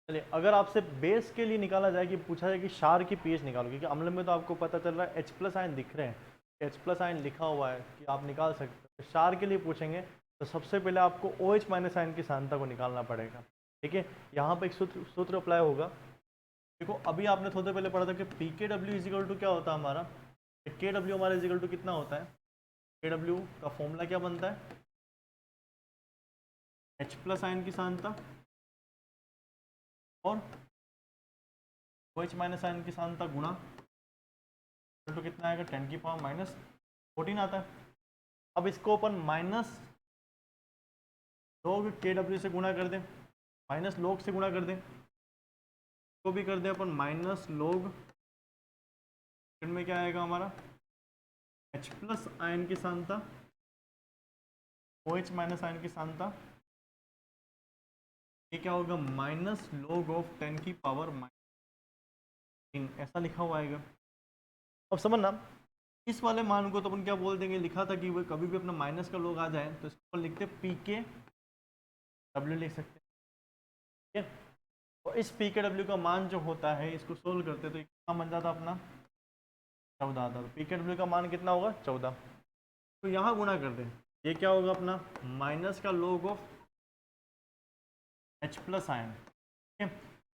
चलिए, अगर आपसे बेस के लिए निकाला जाए कि पूछा जाए कि क्षार की पीएच निकालो, क्योंकि अम्ल में तो आपको पता चल रहा है H+ आयन दिख रहे हैं, H+ आयन लिखा हुआ है कि आप निकाल सकते हो। क्षार के लिए पूछेंगे तो सबसे पहले आपको OH- आयन की सांद्रता को निकालना पड़ेगा। ठीक है, यहाँ पर एक सूत्र अप्लाई होगा। देखो, अभी आपने थोड़ी देर पहले पढ़ा था कि PKW इजिकल टू क्या होता है हमारा, KW हमारा इजिकल टू कितना होता है, KW का फॉर्मूला क्या बनता है, H+ आयन की सांद्रता और OH- आयन की सांद्रता गुणा तो कितना आएगा, 10⁻⁻14 आता है। अब इसको अपन माइनस लोग KW से गुणा कर दें, माइनस लोग से गुणा कर दें, तो भी कर दें अपन माइनस लोग, में क्या आएगा हमारा H+ आयन की सांद्रता, OH- आयन की सांद्रता, ये क्या होगा माइनस log ऑफ 10⁻⁻⁻, ऐसा लिखा हुआ आएगा। अब समझना, इस वाले मान को तो अपन क्या बोल देंगे, लिखा था कि वो कभी भी अपना माइनस का लोग आ जाए तो इसको लिखते PKW लिख सकते हैं। ठीक है, और इस PKW का मान जो होता है, इसको सोल्व करते तो कितना बन जाता अपना 14 आता। तो PKW का मान कितना होगा 14, तो यहाँ गुणा कर दें, ये क्या होगा अपना माइनस का लोग ऑफ H+ आयन। ठीक है,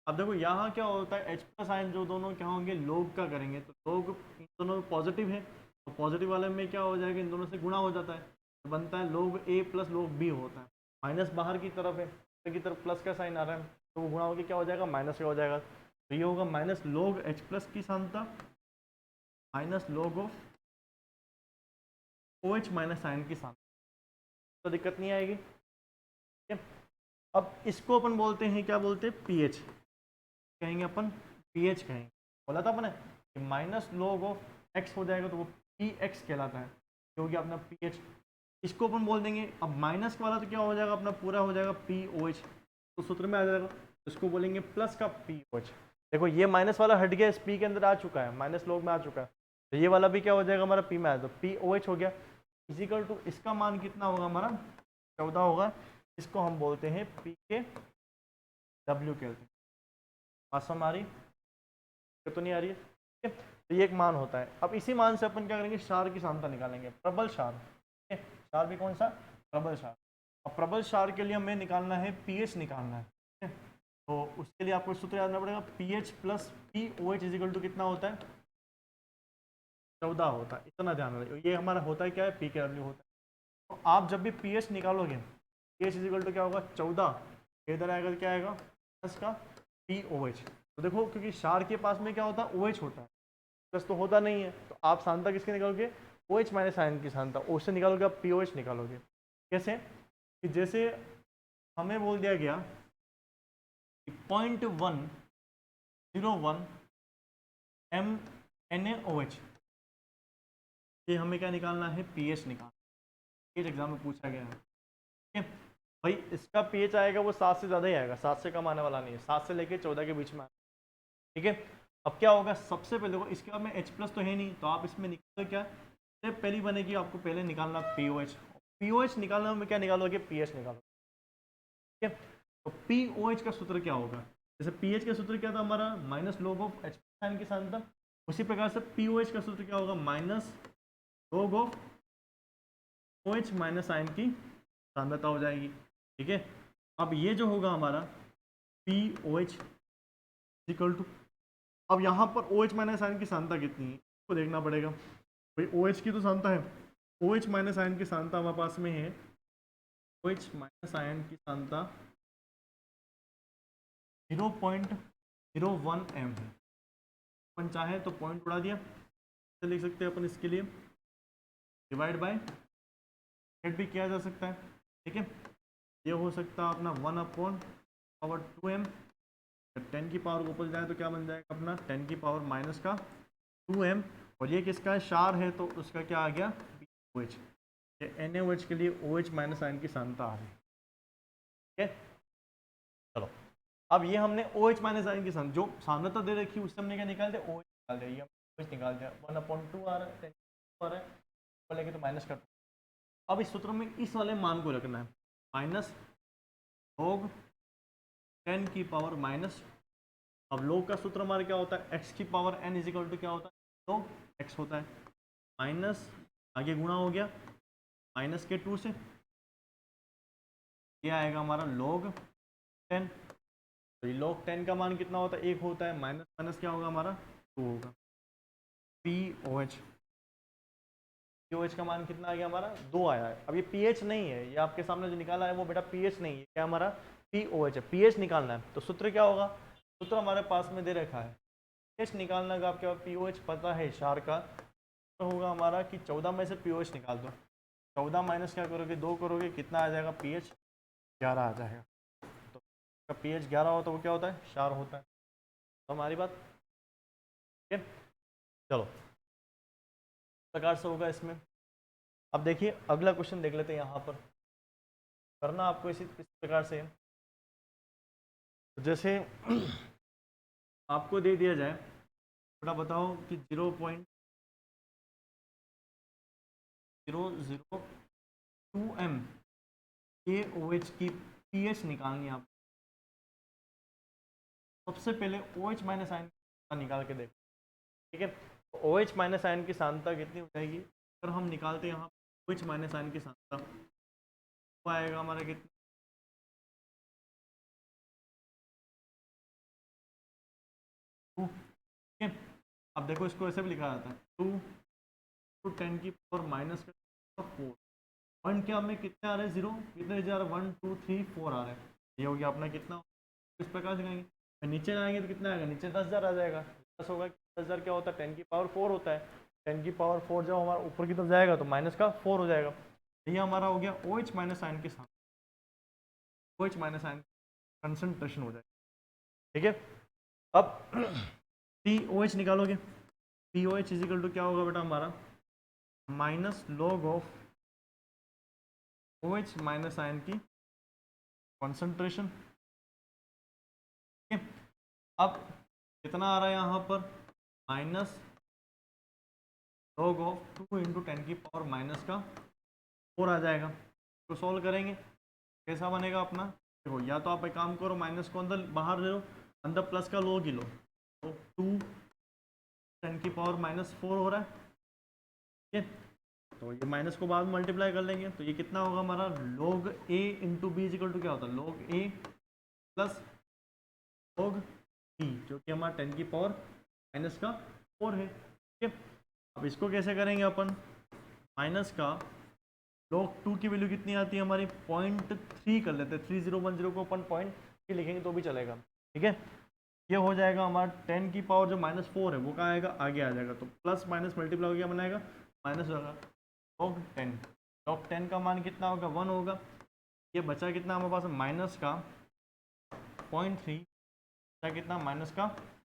अब देखो यहाँ क्या होता है, H+ आयन जो दोनों क्या होंगे लोग का करेंगे, तो लोग इन दोनों पॉजिटिव है, तो पॉजिटिव वाले में क्या हो जाएगा, इन दोनों से गुणा हो जाता है, तो बनता है log A + log B होता है। माइनस बाहर की तरफ है, अंदर की तरफ प्लस का साइन आ रहा है, तो वो गुणा होकर क्या हो जाएगा माइनस का हो जाएगा, तो ये होगा माइनस log H+ की सांद्रता minus log of OH- ion की सांद्रता, तो दिक्कत नहीं आएगी। ठीक है, अब इसको अपन बोलते हैं, क्या बोलते हैं, पीएच कहेंगे अपन, पीएच कहेंगे। बोला था अपने कि माइनस log ऑफ एक्स हो जाएगा तो वो पी एक्स कहलाता है, क्योंकि अपना पीएच, इसको अपन बोल देंगे। अब माइनस वाला तो क्या हो जाएगा अपना पूरा हो जाएगा पी ओ एच, तो सूत्र में आ जाएगा, तो इसको बोलेंगे प्लस का पी ओ एच। देखो ये माइनस वाला हट गया, इस पी के अंदर आ चुका है, माइनस log में आ चुका है, तो ये वाला भी क्या हो जाएगा हमारा पी में आया, तो पी ओ एच हो गया, इजिकल टू इसका मान कितना होगा हमारा 14 होगा। इसको हम बोलते हैं पी के डब्ल्यू कहते हैं। बात समझ आ रही है तो नहीं आ रही है? ठीक है, तो ये एक मान होता है। अब इसी मान से अपन क्या करेंगे, क्षार की सांद्रता निकालेंगे, प्रबल क्षार। ठीक है, क्षार भी कौन सा, प्रबल क्षार। अब प्रबल क्षार के लिए हमें निकालना है पीएच निकालना है। ठीक है, तो उसके लिए आपको सूत्र याद रखना पड़ेगा, pH plus p O H equal to कितना होता है 14 होता है, इतना ध्यान रखिए। ये हमारा होता है क्या है, पी के डब्ल्यू होता है। तो आप जब भी पीएच निकालोगे, पीएच इजिकल टू क्या होगा 14, इधर आएगा तो क्या आएगा प्लस का पी ओ एच। तो देखो क्योंकि क्षार के पास में क्या होता है ओ एच होता है, प्लस तो होता नहीं है, तो आप सांद्रता किसके निकालोगे, ओ एच माइनस आयन की सांद्रता, ओ से निकालोगे आप पी ओ एच निकालोगे। कैसे कि जैसे हमें बोल दिया गया 0.101 M N A O H, ये हमें क्या निकालना है, पी एच निकालना, पीएच एग्जाम में पूछा गया है। ठीक है भाई, इसका पीएच आएगा वो 7 से ज़्यादा ही आएगा, 7 से कम आने वाला नहीं है, 7 से लेके 14 के बीच में। ठीक है, अब क्या होगा, सबसे पहले को इसके बाद में H+ तो है नहीं, तो आप इसमें निकालो क्या, स्टेप पहली बनेगी आपको पहले निकालना p O H, p O H निकालना में क्या निकालोगे, पी एच निकालो। ठीक है, तो पी ओ एच का सूत्र क्या होगा, जैसे पी एच का सूत्र क्या था हमारा minus log of H+ ion की सांद्रता, उसी प्रकार से पी ओ एच का सूत्र क्या होगा minus log of O H minus ion की सांद्रता हो जाएगी। ठीक है, अब ये जो होगा हमारा p O H equal to, अब यहाँ पर ओ एच माइनस आयन की सांद्रता कितनी है इसको देखना पड़ेगा। भाई ओ एच की तो सांद्रता है, ओ एच माइनस आयन की सांद्रता हमारे पास में है, ओ एच माइनस आयन की सांद्रता 0.01 एम है। अपन चाहे तो पॉइंट उड़ा दिया, तो लिख सकते हैं अपन इसके लिए डिवाइड बाय एट भी किया जा सकता है। ठीक है, ये हो सकता है अपना 1/2m, 10 की पावर को ऊपर जाए तो क्या बन जाएगा अपना 10 की पावर माइनस का 2m, और ये किसका है, क्षार है, तो उसका क्या आ गया ओ एच, ये NaOH के लिए ओ एच माइनस आयन की सांद्रता आ रही है। ठीक है, चलो, अब ये हमने ओ एच माइनस आयन की सांद्रता जो सांद्रता दे रखी है उससे हमने क्या निकाल दिया, ओ एच निकाल दिया, ये ओ एच निकाल दिया, 1/2 आ रहा है, 10 आ रहा है, ऊपर लेके तो माइनस का 2। अब इस सूत्र में इस वाले मान को रखना है, माइनस log 10 की पावर माइनस, अब log का सूत्र हमारा क्या होता है, x की power n is equal to क्या होता है, log x होता है, माइनस आगे गुणा हो गया माइनस के 2 से, ये आएगा हमारा log 10। तो ये log 10 का मान कितना होता है, 1 होता है, माइनस माइनस क्या होगा हमारा 2 होगा। POH, POH का मान कितना आ गया हमारा 2 आया है। अब ये pH नहीं है, ये आपके सामने जो निकाला है वो बेटा pH नहीं है, क्या हमारा POH है, pH निकालना है। तो सूत्र क्या होगा, सूत्र हमारे पास में दे रखा है, pH निकालना का आपके पास POH पता है क्षार का, तो होगा हमारा कि 14 में से POH निकाल दो, 14 माइनस क्या करोगे 2 करोगे, कितना आ जाएगा pH 11 आ जाएगा। तो pH 11 हो तो वो क्या होता है, क्षार होता है। तो हमारी बात ठीक है, चलो प्रकार से होगा इसमें। अब देखिए अगला क्वेश्चन देख लेते हैं, यहाँ पर करना आपको इस प्रकार से, जैसे आपको दे दिया जाए, थोड़ा बताओ कि 0.002 m KOH की pH निकालनी है आप। सबसे पहले OH माइनस आयन निकाल के देख, ठीक है। तो OH माइनस आयन की सांद्रता कितनी हो जाएगी, अगर हम निकालते हैं यहाँ OH माइनस आयन की सांद्रता, वो आएगा हमारा कितना, ठीक है। अब देखो इसको ऐसे भी लिखा जाता है 2 × 10 की पावर माइनस 4, पॉइंट क्या हमें कितने आ रहे हैं, 0 कितने जा रहे हैं, 1 2 3 4 आ रहे हैं, ये हो गया अपना कितना, इस प्रकार से कहेंगे। नीचे जाएंगे तो कितना आएगा, नीचे 10,000 आ जाएगा, 10 होगा, 10,000 क्या होता है 10 की पावर 4 होता है, 10 की पावर 4 जब हमारा ऊपर की तरफ जाएगा तो माइनस का 4 हो जाएगा। ये हमारा हो गया OH माइनस आयन के साथ, OH माइनस आयन कंसंट्रेशन हो जाएगा, ठीक है। अब POH निकालोगे, POH इज इक्वल टू क्या होगा बेटा हमारा, minus log of OH minus ion की कॉन्सेंट्रेशन, ठीक है। अब कितना आ रहा है यहाँ पर, माइनस log ऑफ 2 × 10 की पावर माइनस का 4 आ जाएगा। तो सॉल्व करेंगे, कैसा बनेगा अपना, देखो या तो आप एक काम करो, माइनस को अंदर बाहर ले लो, अंदर प्लस का log ही लो, तो 2 10 की पावर माइनस 4 हो रहा है, ठीक है। तो ये माइनस को बाद में मल्टीप्लाई कर लेंगे, तो ये कितना होगा हमारा, log A × B is equal to क्या होता है, log A plus log B, जो कि हमारा 10 की पावर माइनस का 4 है, ठीक है। अब इसको कैसे करेंगे अपन, माइनस का log 2 की वैल्यू कितनी आती है हमारी, 0.3 कर लेते हैं, 3010 को अपन 0.3 लिखेंगे तो भी चलेगा, ठीक है। ये हो जाएगा हमारा 10 की पावर जो माइनस 4 है वो कहाँ आएगा, आगे आ जाएगा, तो प्लस माइनस मल्टीप्लाई हो गया बनाएगा माइनस होगा, log 10, log 10 का मान कितना होगा 1 होगा, ये बचा कितना हमारे पास माइनस का 0.3, बचा कितना माइनस का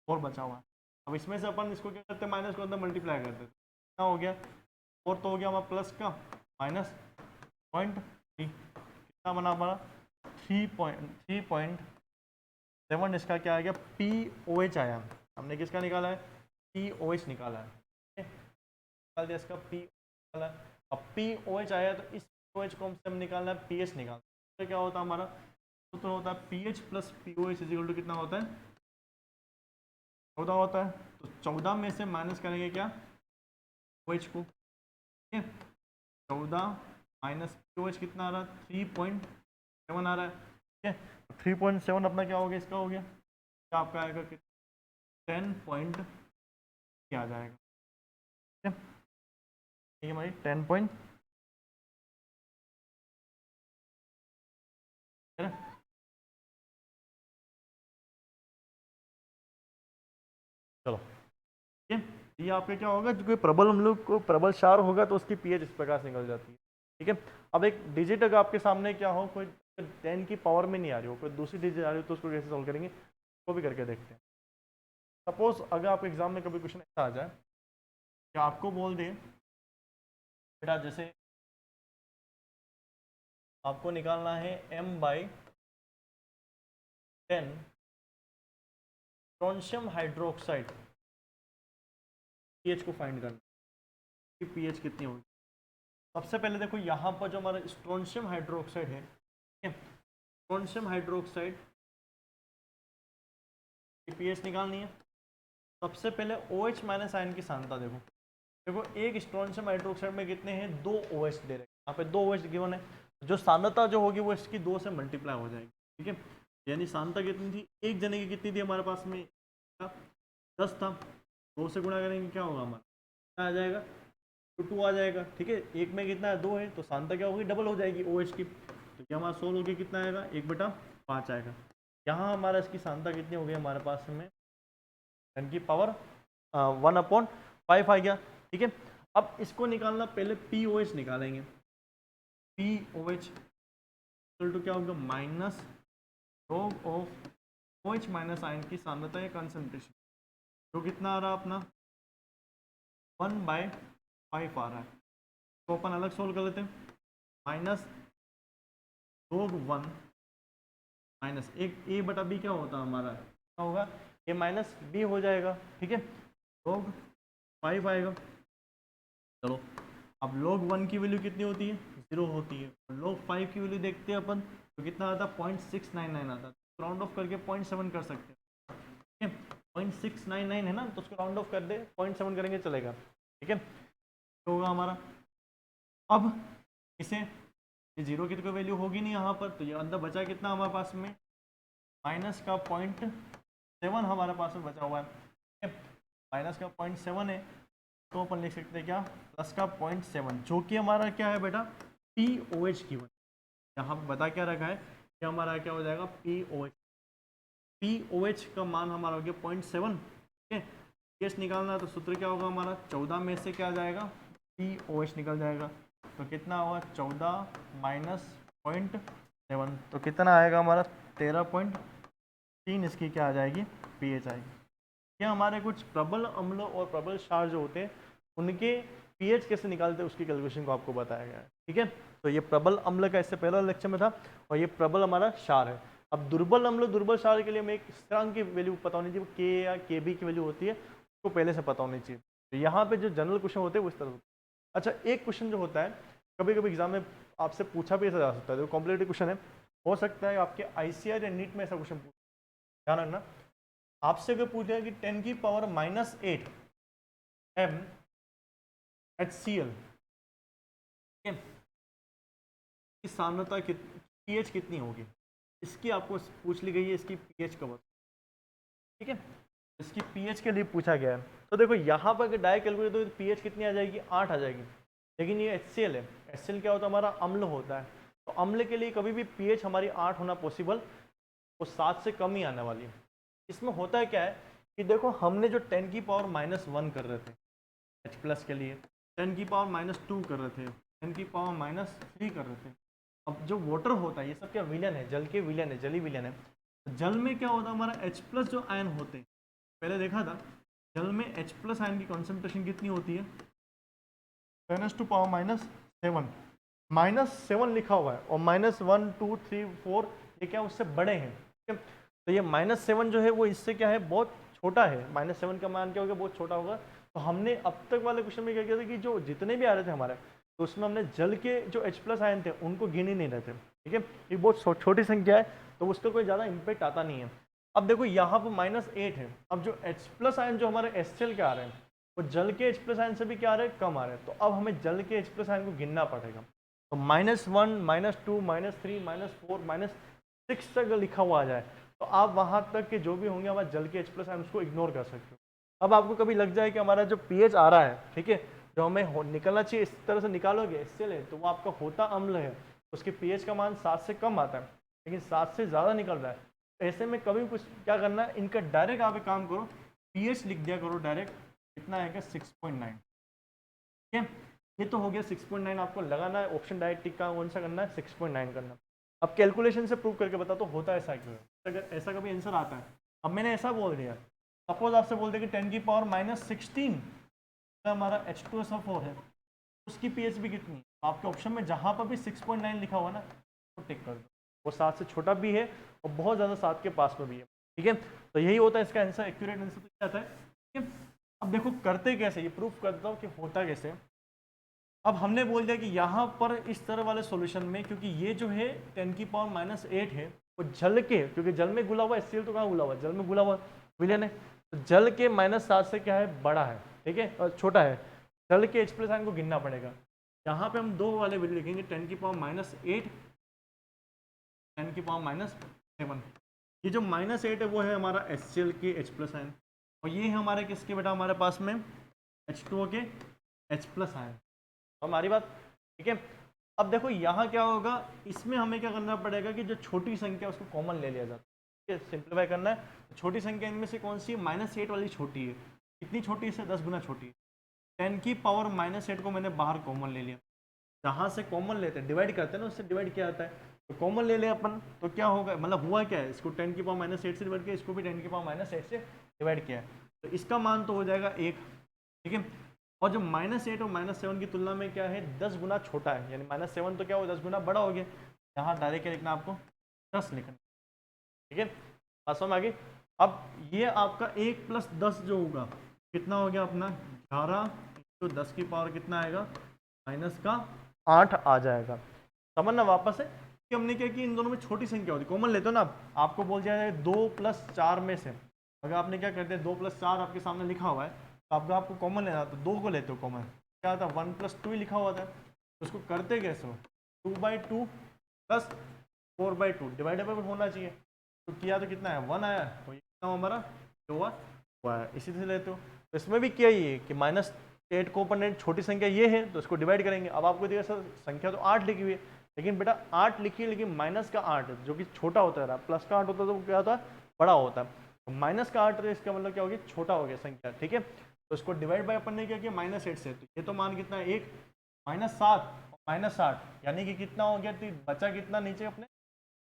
4 बचा हुआ। अब इसमें से अपन इसको क्या करते हैं, माइनस को अंदर मल्टीप्लाई करते हैं, कितना हो गया 4 तो हो गया हमारा प्लस का माइनस 0.3, कितना बना हमारा 3.7, इसका क्या आ गया POH आया, हमने किसका निकाला है POH निकाला है, ठीक है, निकाल दिया इसका P निकाला है। अब POH आया तो इस POH को हम निकालना है pH निकालना, तो क्या होता है हमारा सूत्र होता है pH plus POH is equal to कितना होता है 14 होता है। तो 14 में से माइनस करेंगे क्या OH को, ठीक है, 14 माइनस POH कितना आ रहा है 3.7 आ रहा है, ठीक है। 3.7 अपना क्या हो गया, इसका हो गया क्या आपका आएगा कि 10 पॉइंट क्या आ जाएगा, ठीक है, ये हमारी 10 पॉइंट, चलो ठीक है। ये आपके क्या होगा, जो कोई प्रबल हम लोग को प्रबल क्षार होगा तो उसकी pH इस प्रकार से निकल जाती है, ठीक है। अब एक डिजिट अगर आपके सामने क्या हो, कोई 10 की पावर में नहीं आ रही हो, कोई दूसरी डिजिट आ रही हो, तो उसको कैसे सॉल्व करेंगे, वो भी करके देखते हैं। सपोज अगर आपके एग्जाम में कभी क्वेश्चन ऐसा आ जाए कि आपको बोल दे बेटा, जैसे आपको निकालना है m/10 स्ट्रोंशियम हाइड्रोक्साइड pH को फाइंड करना, कि pH कितनी होगी। सबसे पहले देखो यहाँ पर जो हमारा स्ट्रोंशियम हाइड्रोक्साइड है, स्ट्रोंशियम हाइड्रोक्साइड पीएच निकालनी है। सबसे पहले OH माइनस आयन की सांद्रता देखो। देखो एक स्ट्रोंशियम हाइड्रोक्साइड में कितने हैं, 2 OH दे रहे हैं, यहाँ पे 2 OH गिवन है, जो सांद्रता जो होगी वो इसकी 2 से मल्टीप्लाई हो जाएगी, ठीक है। यानी सांद्रता कितनी थी, एक जने की कितनी थी हमारे पास में, 10 था, 2 से गुणा करेंगे क्या होगा हमारा, क्या आ जाएगा, 2 आ जाएगा, ठीक है। एक में कितना है, 2 है, तो सांद्रता क्या होगी, डबल हो जाएगी OH की, तो क्या हमारा 16 होगी, कितना आएगा, 1/5 आएगा। यहाँ हमारा इसकी सांद्रता कितनी हो गई हमारे पास में, 10 की पावर 1/5 आ गया, ठीक है। अब इसको निकालना, पहले POH निकालेंगे। POH इक्वल टू क्या होगा, minus log of OH minus ion की सांद्रता या कंसंट्रेशन, जो कितना आ रहा है अपना 1/5 आ रहा है। तो अपन अलग सोल्व कर लेते हैं, माइनस log 1 माइनस एक A/B क्या होता है हमारा, क्या होगा, A माइनस B हो जाएगा, ठीक है। log 5 आएगा। चलो अब log 1 की वैल्यू कितनी होती है, 0 होती है। log 5 की वैल्यू देखते हैं अपन, तो कितना आता है, 0.699 आता है। राउंड ऑफ करके 0.7 कर सकते हैं, ठीक है। 0.699 है ना, तो उसको राउंड ऑफ कर दे, 0.7 करेंगे चलेगा, ठीक है। तो होगा हमारा, अब इसे, ये 0 की तो कोई वैल्यू होगी नहीं यहाँ पर, तो ये अंदर बचा कितना हमारे पास में, माइनस का 0.7 हमारे पास में बचा हुआ है, ठीक है। माइनस का 0.7 है, तो अपन लिख सकते हैं क्या, प्लस का 0.7, जो कि हमारा क्या है बेटा, POH की वैल्यू। यहाँ पे बता क्या रखा है कि हमारा क्या हो जाएगा, POH का मान हमारा हो गया 0.7, ठीक है। PH निकालना है तो सूत्र क्या होगा हमारा, 14 में से क्या आ जाएगा, POH निकल जाएगा, तो कितना होगा, 14 माइनस 0.7, तो कितना आएगा हमारा 13.3, इसकी क्या आ जाएगी, PH आएगी। ये हमारे कुछ प्रबल अम्ल और प्रबल क्षार जो होते हैं उनके पीएच कैसे निकालते हैं उसकी कैलकुलेशन को आपको बताया गया है, ठीक है। तो ये प्रबल अम्ल का इससे पहला लेक्चर में था, और ये प्रबल हमारा क्षार है। अब दुर्बल अम्ल दुर्बल क्षार के लिए हमें एक स्थिरांक की वैल्यू पता होनी चाहिए, के या KB की वैल्यू होती है, उसको पहले से पता होनी चाहिए। तो यहाँ पे जो जनरल क्वेश्चन होते हैं वो इस तरह होते हैं। अच्छा, एक क्वेश्चन जो होता है कभी कभी एग्जाम में आपसे पूछा भी ऐसा जा सकता है, जो कॉम्पिटेटिव क्वेश्चन है, हो सकता है आपके ICAR या नीट में ऐसा क्वेश्चन पूछ, ध्यान रखना। आपसे अगर पूछा है कि 10 की पावर -8 MHCl की सांद्रता पीएच कितनी होगी, इसकी आपको पूछ ली गई है, इसकी पीएच कवर, ठीक है। इसकी पीएच के लिए पूछा गया है, तो देखो यहाँ पर अगर डायरेक्ट कैलकुलेट तो पीएच कितनी आ जाएगी, 8 आ जाएगी। लेकिन ये HCl है, HCl क्या होता है, हमारा अम्ल होता है, तो अम्ल के लिए कभी भी पीएच हमारी 8 होना पॉसिबल, वो 7 से कम ही आने वाली है। इसमें होता है क्या है कि देखो हमने जो 10 की पावर -1 कर रहे थे H+ के लिए, 10 की पावर -2 कर रहे थे, 10 की पावर -3 कर रहे थे। अब जो वाटर होता है ये सब क्या विलयन है, जल के विलयन है, जली विलयन है। जल में क्या होता है, हमारा H+ जो आयन होते हैं, पहले देखा था जल में H+ आयन की कॉन्सेंट्रेशन कितनी होती है, 10⁻⁻⁷ -7 लिखा हुआ है, और -1 2 3 4 ये क्या उससे बड़े हैं, ठीक है। तो ये -7 जो है वो इससे क्या है, बहुत छोटा है, -7 का मान क्या होगा, बहुत छोटा होगा। तो हमने अब तक वाले क्वेश्चन में क्या किया था कि जो जितने भी आ रहे थे हमारे, तो उसमें हमने जल के जो H+ आयन थे उनको गिन ही नहीं रहे थे, ठीक है। ये बहुत छोटी संख्या है, तो उसका कोई ज़्यादा इम्पैक्ट आता नहीं है। अब देखो यहाँ पर -8 है, अब जो H+ आयन जो हमारे HCl के आ रहे हैं वो जल के H+ आयन से भी क्या आ रहे हैं, कम आ रहे हैं। तो अब हमें जल के H+ आयन को गिनना पड़ेगा, तो -1 -2 -3 -4 -6 तक लिखा हुआ आ जाए, तो आप वहाँ तक के जो भी होंगे हमारे जल के H+ आयन उसको इग्नोर कर सकते हो। अब आपको कभी लग जाए कि हमारा जो पीएच आ रहा है, ठीक है, जो हमें निकलना चाहिए इस तरह से निकालोगे HCl है, तो वो आपका होता अम्ल है, उसके पीएच का मान 7 से कम आता है, लेकिन 7 से ज़्यादा निकल रहा है। ऐसे में कभी कुछ क्या करना है, इनका डायरेक्ट आप एक काम करो, पीएच लिख दिया करो डायरेक्ट, कितना आएगा 6.9, ठीक है। ये तो हो गया 6.9, आपको लगाना है ऑप्शन डायरेक्ट टिक का कौन सा करना है, 6.9 करना। अब कैलकुलेशन से प्रूव करके बता तो होता है ऐसा क्यों है, अगर ऐसा कभी आंसर आता है। अब मैंने ऐसा बोल दिया, सपोज आपसे बोल दिया कि 10 की पावर -16 हमारा H2SO4 है, उसकी पीएच भी कितनी है, आपके ऑप्शन में जहाँ पर भी 6.9 लिखा हुआ ना तो टिक कर दो, वो 7 से छोटा भी है और बहुत ज़्यादा 7 के पास में भी है, ठीक है। तो यही होता है इसका आंसर, एक्यूरेट आंसर तो क्या आता है, ठीक है। अब देखो करते कैसे, ये प्रूफ कर देता हूँ कि होता कैसे। अब हमने बोल दिया कि यहाँ पर इस तरह वाले सॉल्यूशन में, क्योंकि ये जो है 10 की पावर -8 है, वो जल के, क्योंकि जल में घुला हुआ HCl तो कहाँ घुला हुआ, जल में घुला हुआ, विलियन है। तो जल के -7 से क्या है, बड़ा है, ठीक है, और छोटा है। जल के H+ आयन को गिनना पड़ेगा। यहाँ पे हम 2 वाले वैल्यू लिखेंगे, 10⁻⁸, 10⁻⁷। ये जो -8 है वो है हमारा HCl के H+ आयन, और ये है हमारे किसके बेटा, हमारे पास में H2O के H+ आयन। तो हमारी बात ठीक है। अब देखो यहाँ क्या होगा, इसमें हमें क्या करना पड़ेगा कि जो छोटी संख्या उसको कॉमन ले लिया जाता है, ठीक है, सिंप्लीफाई करना है। छोटी संख्या इनमें से कौन सी है, -8 वाली छोटी है। कितनी छोटी है, इससे 10 गुना छोटी है। 10⁻⁸ को मैंने बाहर कॉमन ले लिया। जहाँ से कॉमन लेते हैं, डिवाइड करते हैं ना, उससे डिवाइड किया जाता है। तो कॉमन ले लिया अपन, तो क्या होगा, मतलब हुआ क्या है, इसको 10⁻⁸ से डिवाइड किया, इसको भी 10⁻⁸ से डिवाइड किया है, तो इसका मान तो हो जाएगा 1, ठीक है। और जो -8 और -7 की तुलना में क्या है, 10 गुना छोटा है, यानी -7 तो क्या हो, 10 गुना बड़ा हो गया। यहाँ डायरेक्ट क्या लिखना, आपको 10 लिखना, ठीक है। बात समझ आ गई। अब ये आपका 1 + 10 जो होगा कितना हो गया अपना, 11 तो 10 की पावर कितना आएगा, -8 आ जाएगा। समझना वापस है कि हमने क्या कि इन दोनों में छोटी संख्या होती है, कॉमन लेते हो ना, आपको बोल दिया जाए 2 + 4 में से, अगर आपने क्या करते हैं 2 + 4 आपके सामने लिखा हुआ है, तो आपको कॉमन लेना, तो 2 को लेते हो कॉमन, क्या था 1 + 2 ही लिखा हुआ था, तो उसको करते कैसे हो, 2/2 + 4/2 डिवाइडेबल होना चाहिए, तो किया तो कितना है 1 आया, तो ये कितना हमारा जो हुआ है, इसी से लेते हो। तो इसमें भी क्या ही है कि -8 कंपोनेंट छोटी संख्या ये है, तो इसको डिवाइड करेंगे। अब आपको देखिए सर संख्या तो 8 लिखी हुई है, लेकिन बेटा 8 लिखी है, लेकिन -8 जो कि छोटा होता है, प्लस का 8 होता है तो क्या होता है, बड़ा होता है। तो -8 है, इसका मतलब क्या हो गया, छोटा हो गया संख्या, ठीक है। तो इसको डिवाइड बाय अपन ने क्या किया, -8 से, तो ये तो मान कितना है 1, -7 -8 यानी कि कितना हो गया, तो बचा कितना नीचे अपने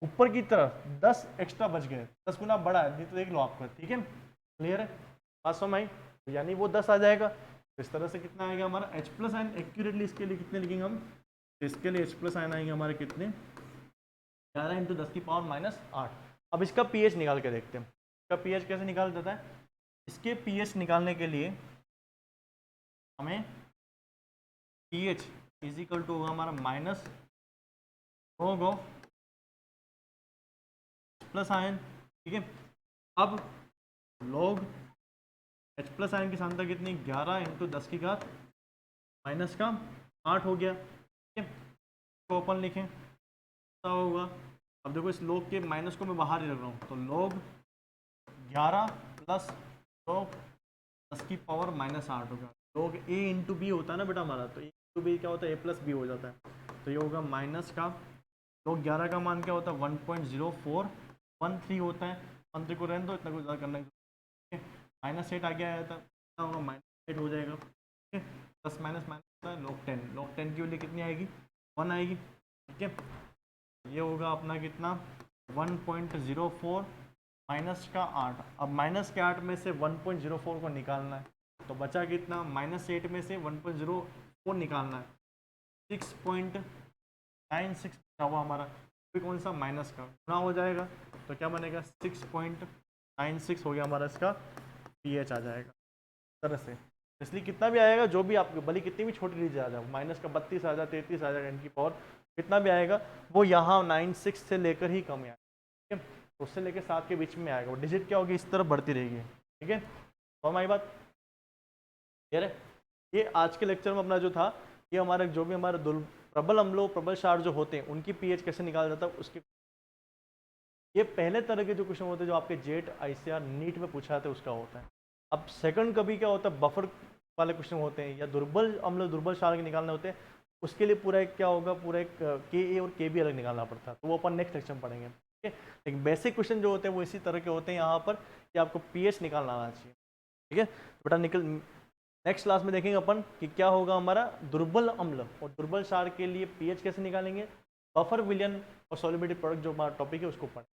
ऊपर की तरफ 10 एक्स्ट्रा बच गए, 10 गुना बड़ा है, नहीं तो देख लो आपका, ठीक है, क्लियर है, बात समझ आई। तो यानी वो 10 आ जाएगा। तो इस तरह से कितना आएगा हमारा H+ आयन, एक्यूरेटली इसके लिए कितने लिखेंगे हम, इसके लिए H+ आयन आएंगे हमारे कितने, 11 × 10 की पावर -8। अब इसका pH निकाल के देखते हैं, इसका pH कैसे निकाल देता है। इसके pH निकालने के लिए हमें pH = होगा हमारा -2 H+ आयन, ठीक है। अब log H+ आयन की सांद्रता कितनी, 11 × 10 की घात -8 हो गया, ठीक है। तो अपन लिखें क्या होगा, अब देखो इस log के माइनस को मैं बाहर ही रख रहा हूँ, तो log 11 + log 10 की पावर -8 होगा। log A × B होता है ना बेटा हमारा, तो A × B क्या होता है, A + B हो जाता है, तो ये होगा माइनस का log 11 का मान क्या होता है 1.0413 होता है, 13 को रहने दो, इतना कुछ ज़्यादा करना है, -8 आ गया था, कितना होगा -8 हो जाएगा, ठीक है। प्लस माइनस होता है log 10 की वैल्यू कितनी आएगी, 1 आएगी, ठीक है। ये होगा अपना कितना 1.04 -8। अब -8 में से 1.04 को निकालना है, तो बचा कितना, -8 में से 1.04 निकालना है, 6.96 हुआ हमारा, फिर कौन सा माइनस का गुना हो जाएगा, तो क्या बनेगा 6.96 हो गया हमारा, इसका pH आ जाएगा इस तरह से। इसलिए कितना भी आएगा, जो भी आपको भले कितनी भी छोटी लीजिए आ जाए, -32 आ जाए, 33 आ जाए, 10 की पावर कितना भी आएगा, वो यहाँ 96 से लेकर ही कम आएगा, ठीक है। तो उससे लेकर 7 के बीच में आएगा, वो डिजिट क्या होगी, इस तरफ बढ़ती रहेगी, ठीक है। तो हमारी बात क्लियर है। ये आज के लेक्चर में अपना जो था, ये हमारा जो भी हमारे प्रबल अम्लों, प्रबल क्षार जो होते हैं, उनकी pH कैसे निकाला जाता है उसके, ये पहले तरह के जो क्वेश्चन होते हैं जो आपके जेट ICR नीट में पूछा जाता है उसका होता है। अब सेकंड कभी क्या होता है, बफर वाले क्वेश्चन होते हैं, या दुर्बल अम्ल दुर्बल क्षार के निकालने होते हैं, उसके लिए पूरा एक क्या होगा, पूरा एक Ka और Kb अलग निकालना पड़ता है, तो वो अपन नेक्स्ट लेक्चर में पढ़ेंगे, ठीक है। लेकिन बेसिक क्वेश्चन जो होते हैं वो इसी तरह के होते हैं यहाँ पर, कि आपको pH निकालना आना चाहिए, ठीक है। बेटा नेक्स्ट क्लास में देखेंगे अपन कि क्या होगा हमारा दुर्बल अम्ल और दुर्बल क्षार के लिए pH कैसे निकालेंगे, बफर विलयन और सॉल्युबिलिटी प्रोडक्ट जो हमारा टॉपिक है उसको पढ़ें।